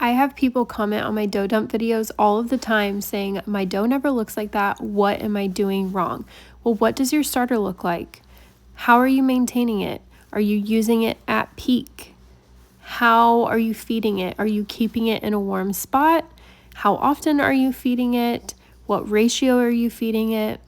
I have people comment on my dough dump videos all of the time saying, my dough never looks like that. What am I doing wrong? Well, what does your starter look like? How are you maintaining it? Are you using it at peak? How are you feeding it? Are you keeping it in a warm spot? How often are you feeding it? What ratio are you feeding it?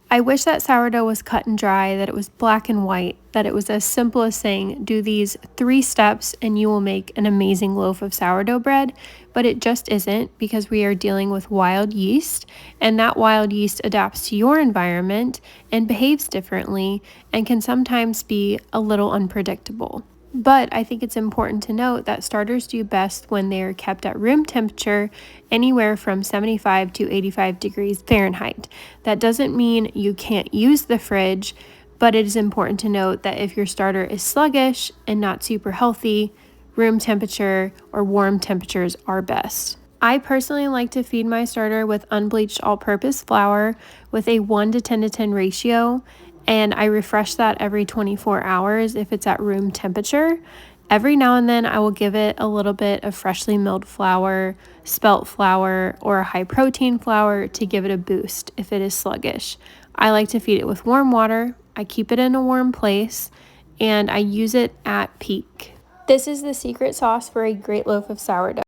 I wish that sourdough was cut and dry, that it was black and white, that it was as simple as saying, do these 3 steps and you will make an amazing loaf of sourdough bread, but it just isn't, because we are dealing with wild yeast, and that wild yeast adapts to your environment and behaves differently and can sometimes be a little unpredictable. But I think it's important to note that starters do best when they are kept at room temperature, anywhere from 75 to 85 degrees Fahrenheit. That doesn't mean you can't use the fridge, but it is important to note that if your starter is sluggish and not super healthy, room temperature or warm temperatures are best. I personally like to feed my starter with unbleached all-purpose flour with a 1 to 10 to 10 ratio, and I refresh that every 24 hours if it's at room temperature. Every now and then I will give it a little bit of freshly milled flour, spelt flour, or a high protein flour to give it a boost if it is sluggish. I like to feed it with warm water. I keep it in a warm place, and I use it at peak. This is the secret sauce for a great loaf of sourdough.